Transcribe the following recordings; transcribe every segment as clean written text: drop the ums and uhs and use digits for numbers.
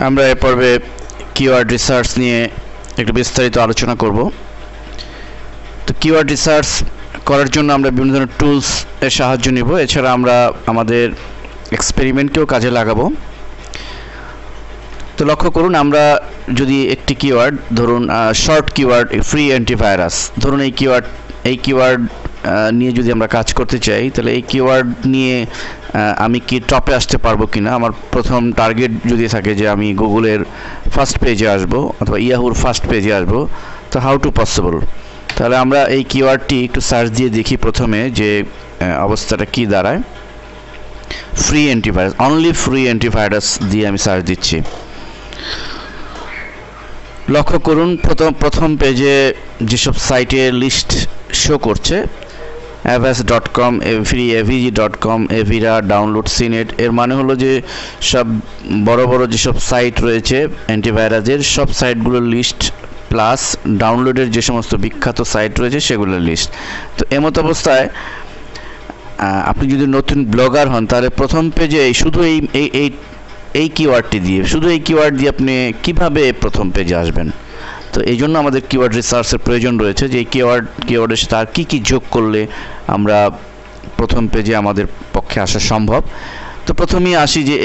আমরা এই পর্বে কিওয়ার্ড রিসার্চ নিয়ে একটু বিস্তারিত আলোচনা করব। তো কিওয়ার্ড রিসার্চ করার জন্য আমরা বিভিন্ন ধরনের টুলস এর সাহায্য নিব। এছাড়া আমরা আমাদের এক্সপেরিমেন্টকেও কাজে লাগাবো। তো লক্ষ্য করুন, আমরা যদি একটি কিওয়ার্ড ধরুন শর্ট কিওয়ার্ড ফ্রি অ্যান্টিভাইরাস, ধরুন এই কিওয়ার্ড নিয়ে যদি আমরা কাজ করতে চাই, তাহলে এই কিওয়ার্ড নিয়ে আমি কি টপে আসতে পারবো কিনা। আমার প্রথম টার্গেট যদি থাকে যে আমি গুগলের ফার্স্ট পেজে আসব অথবা ইয়াহুর ফার্স্ট পেজে আসব, তো হাউ টু পসিবল। তাহলে আমরা এই কিওয়ার্ডটি একটু সার্চ দিয়ে দেখি প্রথমে যে অবস্থাটা কি দাঁড়ায়। Free antivirus, only free antivirus দিয়ে আমি সার্চ দিচ্ছি। লক্ষ্য করুন প্রথম পেজে যেসব সাইটের লিস্ট শো করছে, avast.com, avg.com, এভিরা, ডাউনলোড সিনেট, এর মানে হলো যে সব বড় বড় যেসব সাইট রয়েছে অ্যান্টিভাইরাসের, সব সাইটগুলোর লিস্ট প্লাস ডাউনলোডের যে সমস্ত বিখ্যাত সাইট রয়েছে সেগুলোর লিস্ট। তো এমত অবস্থায় আপনি যদি নতুন ব্লগার হন, তাহলে প্রথম পেজে শুধু এই কিওয়ার্ডটি দিয়ে, শুধু এই কিওয়ার্ড দিয়ে আপনি কিভাবে প্রথম পেজে আসবেন। তো এই জন্য আমাদের কিওয়ার্ড রিসার্চের প্রয়োজন রয়েছে, যে এই কিওয়ার্ডের সাথে আর কী কী যোগ করলে আমরা প্রথম পেজে আমাদের পক্ষে আসা সম্ভব। তো প্রথমেই আসি যে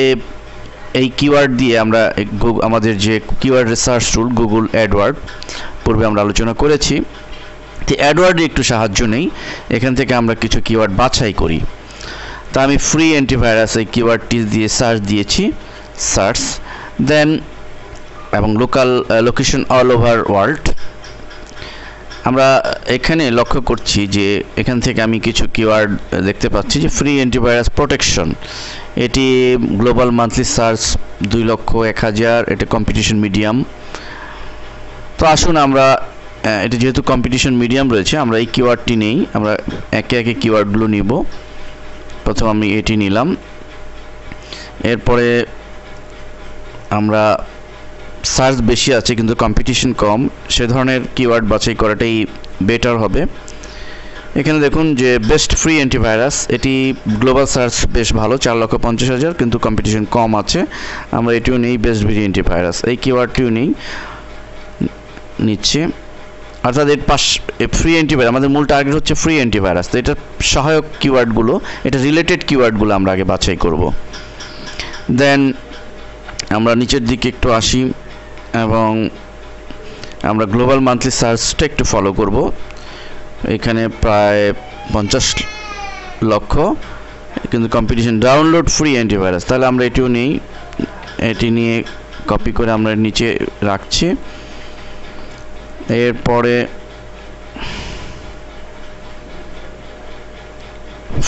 এই কিওয়ার্ড দিয়ে আমরা আমাদের যে কিওয়ার্ড রিসার্চ টুল গুগল অ্যাডওয়ার্ড, পূর্বে আমরা আলোচনা করেছি। তো অ্যাডওয়ার্ডে একটু সাহায্য নেই, এখান থেকে আমরা কিছু কিওয়ার্ড বাছাই করি। তা আমি ফ্রি অ্যান্টিভাইরাস এই কিওয়ার্ডটি দিয়ে সার্চ দিয়েছি, সার্চ দেন, এবং লোকেশন অল ওভার ওয়ার্ল্ড। আমরা এখানে লক্ষ্য করছি যে এখান থেকে আমি কিছু কিওয়ার্ড দেখতে পাচ্ছি যে ফ্রি অ্যান্টিভাইরাস প্রোটেকশন, এটি গ্লোবাল মান্থলি সার্চ 2,01,000, এটা কম্পিটিশন মিডিয়াম। তো আসুন আমরা এটা যেহেতু কম্পিটিশন মিডিয়াম রয়েছে, আমরা এই কিওয়ার্ডটি নেই, আমরা একে একে কিওয়ার্ডগুলো নিব। প্রথম আমি এটি নিলাম, এরপরে আমরা সার্চ বেশি আছে কিন্তু কম্পিটিশন কম, সে ধরনের কিওয়ার্ড বাছাই করাটাই বেটার হবে। এখানে দেখুন যে বেস্ট ফ্রি অ্যান্টিভাইরাস, এটি গ্লোবাল সার্চ বেশ ভালো, 4,50,000, কিন্তু কম্পিটিশন কম আছে। আমরা এটিও নেই, বেস্ট ফ্রি অ্যান্টিভাইরাস এই কিওয়ার্ডটিও নিচ্ছি। অর্থাৎ ফ্রি অ্যান্টিভাইরাস আমাদের মূল টার্গেট হচ্ছে ফ্রি অ্যান্টিভাইরাস। তো এটা সহায়ক কিওয়ার্ডগুলো, এটা রিলেটেড কিওয়ার্ডগুলো আমরা আগে বাছাই করব। দেন আমরা নিচের দিকে একটু আসি এবং আমরা গ্লোবাল মান্থলি সার্চটা একটু ফলো করব। এখানে প্রায় 50 লক্ষ, কিন্তু কম্পিটিশন ডাউনলোড ফ্রি অ্যান্টিভাইরাস, তাহলে আমরা এটিও নেই, এটি নিয়ে কপি করে আমরা নিচে রাখছি। এরপরে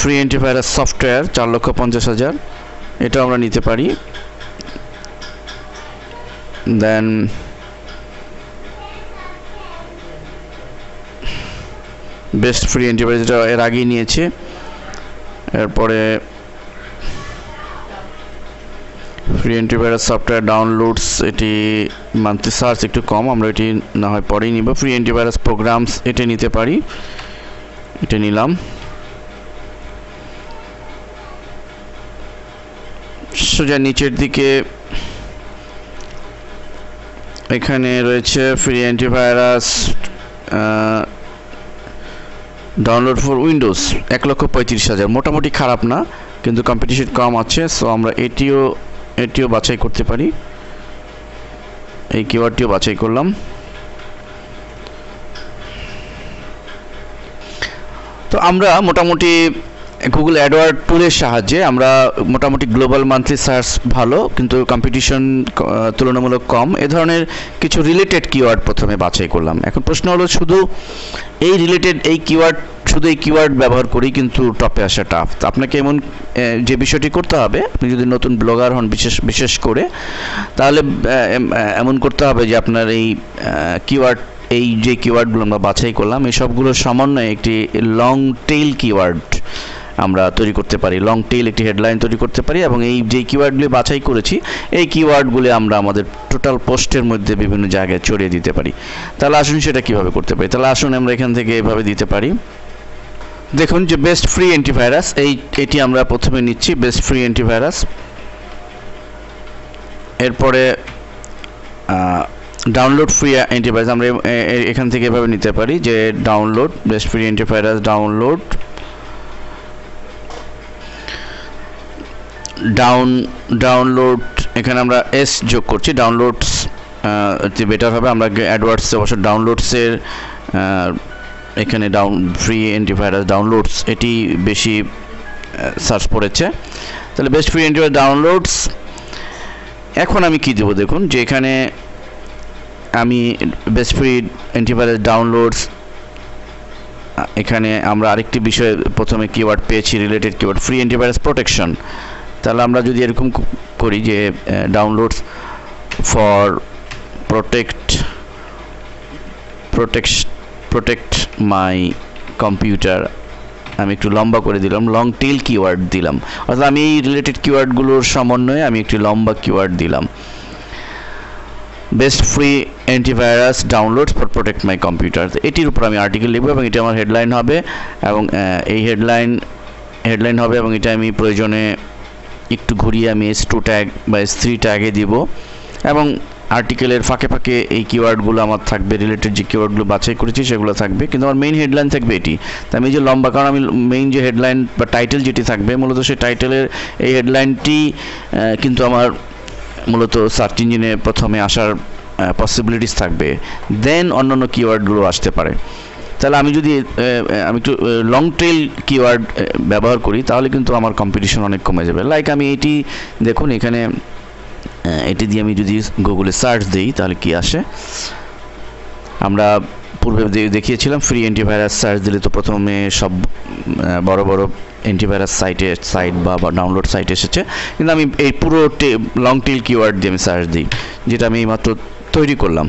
ফ্রি অ্যান্টিভাইরাস সফটওয়্যার 4,50,000, এটাও আমরা নিতে পারি। দেন বেস্ট ফ্রি অ্যান্টিভাইরাস, এটা এর আগেই নিয়েছে। এরপরে ফ্রি অ্যান্টিভাইরাস সফটওয়্যার ডাউনলোডস, এটি মান্থলি সার্চ একটু কম, আমরা এটি না হয় পরেই নিব। ফ্রি অ্যান্টিভাইরাস প্রোগ্রামস, এটা নিতে পারি, এটা নিলাম। সোজা নিচের দিকে এখানে রয়েছে free antivirus download for Windows 1,35,000, মোটামুটি খারাপ না, কিন্তু কম্পিটিশন কম আছে। সো আমরা এটিও বাছাই করতে পারি, এই কিওয়ার্ডটিও বাছাই করলাম। তো আমরা মোটামুটি গুগল অ্যাডওয়ার্ড টুলের সাহায্যে আমরা মোটামুটি গ্লোবাল মান্থলি সার্চ ভালো, কিন্তু কম্পিটিশন তুলনামূলক কম, এ ধরনের কিছু রিলেটেড কিওয়ার্ড প্রথমে বাছাই করলাম। এখন প্রশ্ন হলো, শুধু এই কিওয়ার্ড ব্যবহার করি কিন্তু টপে আসা টাফ। তো আপনাকে যে বিষয়টি করতে হবে, আপনি যদি নতুন ব্লগার হন বিশেষ করে, তাহলে এমন করতে হবে যে আপনার এই যে কিওয়ার্ডগুলো আমরা বাছাই করলাম, এই সবগুলোর সমন্বয়ে একটি লং টেইল কিওয়ার্ড আমরা তৈরি করতে পারি, লং টেইল একটি হেডলাইন তৈরি করতে পারি, এবং এই যে কিওয়ার্ডগুলি বাছাই করেছি এই কিওয়ার্ডগুলি আমরা আমাদের টোটাল পোস্টের মধ্যে বিভিন্ন জায়গায় ছড়িয়ে দিতে পারি। তাহলে আসুন সেটা কীভাবে করতে পারি। তাহলে আসুন আমরা এখান থেকে এভাবে দিতে পারি। দেখুন যে বেস্ট ফ্রি অ্যান্টিভাইরাস, এটি আমরা প্রথমে নিচ্ছি, বেস্ট ফ্রি অ্যান্টিভাইরাস। এরপরে ডাউনলোড ফ্রি অ্যান্টিভাইরাস আমরা এখান থেকে এভাবে নিতে পারি যে download best free antivirus download এখানে আমরা এস যোগ করছি, ডাউনলোডস বেটার হবে। আমরা অ্যাডওয়ার্ডসে অবশ্য ডাউনলোডসের এখানে ফ্রি অ্যান্টিভাইরাস ডাউনলোডস এটি বেশি সার্চ পড়েছে, তাহলে বেস্ট ফ্রি অ্যান্টিভাইরাস ডাউনলোডস। এখন আমি কি দেবো দেখুন, যে এখানে আমি বেস্ট ফ্রি অ্যান্টিভাইরাস ডাউনলোডস, এখানে আমরা আরেকটি বিষয় প্রথমে কিওয়ার্ড পেয়েছি, related keyword free antivirus protection. তাহলে আমরা যদি এরকম করি যে downloads for protect my computer, আমি একটু লম্বা করে দিলাম, লং টেল কিওয়ার্ড দিলাম, অর্থাৎ আমি এই রিলেটেড কিওয়ার্ডগুলোর সমন্বয়ে আমি একটি লম্বা কিওয়ার্ড দিলাম, best free antivirus downloads for protect my computer. এটির উপর আমি আর্টিকেল লিখব এবং এটা আমার হেডলাইন হবে, এবং এই হেডলাইন হবে, এবং এটা আমি প্রয়োজনে একটু ঘুরিয়ে আমি S2 ট্যাগ বা S3 ট্যাগে দিব, এবং আর্টিকেলের ফাঁকে ফাঁকে এই কিওয়ার্ডগুলো আমার থাকবে, রিলেটেড যে কিওয়ার্ডগুলো বাছাই করেছি সেগুলো থাকবে, কিন্তু আমার মেইন হেডলাইন থাকবে এটি। তাই আমি যে লম্বা, কারণ আমি মেইন যে হেডলাইন বা টাইটেল যেটি থাকবে মূলত সেই টাইটেলের এই হেডলাইনটি কিন্তু আমার মূলত সার্চ ইঞ্জিনে প্রথমে আসার পসিবিলিটিস থাকবে, দেন অন্যান্য কিওয়ার্ডগুলো আসতে পারে। তাহলে আমি যদি আমি একটু লং টেল কিওয়ার্ড ব্যবহার করি তাহলে কিন্তু আমার কম্পিটিশন অনেক কমে যাবে। লাইক আমি এটি দেখুন, এখানে এটি দিয়ে আমি যদি গুগলে সার্চ দিই তাহলে কি আসে, আমরা পূর্বে দেখিয়েছিলাম ফ্রি অ্যান্টিভাইরাস সার্চ দিলে তো প্রথমে সব বড় বড় অ্যান্টিভাইরাস সাইট বা ডাউনলোড সাইট এসেছে, কিন্তু আমি এই পুরো লং টেল কিওয়ার্ড দিয়ে আমি সার্চ দিই, যেটা আমি এইমাত্র তৈরি করলাম।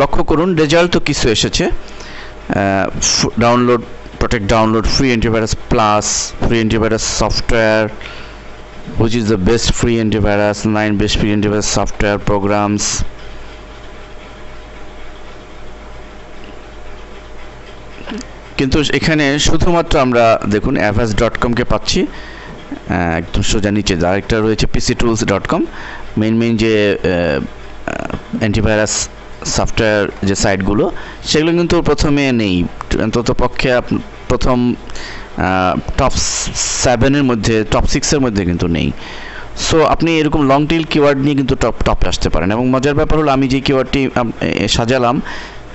লক্ষ্য করুন রেজাল্ট তো কিছু এসেছে, download protect download free antivirus plus, free antivirus software which is the best free antivirus, 9 best free antivirus software programs, কিন্তু এখানে শুধুমাত্র আমরা দেখুন avast.com কে পাচ্ছি, একদম সোজা নিচে আরেকটা রয়েছে pctools.com, মেইন যে অ্যান্টিভাইরাস সফটওয়্যার যে সাইটগুলো সেগুলো কিন্তু প্রথমে নেই, অন্তত পক্ষে প্রথম টপ 7-এর মধ্যে, টপ 6-এর মধ্যে কিন্তু নেই। সো আপনি এরকম লং টেল কিওয়ার্ড নিয়ে কিন্তু টপে আসতে পারেন। এবং মজার ব্যাপার হলো আমি যে কিওয়ার্ডটি সাজালাম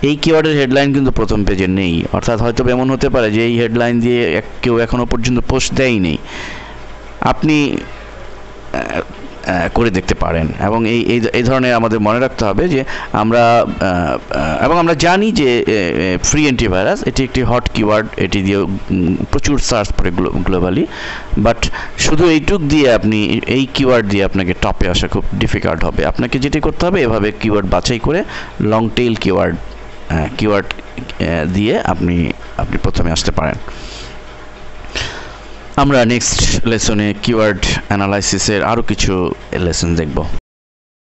এই কিওয়ার্ডের হেডলাইন কিন্তু প্রথম পেজে নেই, অর্থাৎ হয়তো এমন হতে পারে যে এই হেডলাইন দিয়ে কেউ এখনও পর্যন্ত পোস্ট দেয়নি, আপনি করে দেখতে পারেন। এবং এই ধরনের আমাদের মনে রাখতে হবে যে আমরা জানি যে ফ্রি অ্যান্টিভাইরাস এটি একটি হট কিওয়ার্ড, এটি দিয়ে প্রচুর সার্চ পড়ে গ্লোবালি, বাট শুধু এইটুক দিয়ে আপনি এই কিওয়ার্ড দিয়ে আপনাকে টপে আসা খুব ডিফিকাল্ট হবে। আপনাকে যেটি করতে হবে এভাবে কিওয়ার্ড বাছাই করে লং টেল কিওয়ার্ড দিয়ে আপনি প্রথমে আসতে পারেন। আমরা নেক্সট লেসনে কিওয়ার্ড অ্যানালাইসিসের আরও কিছু লেসন দেখব।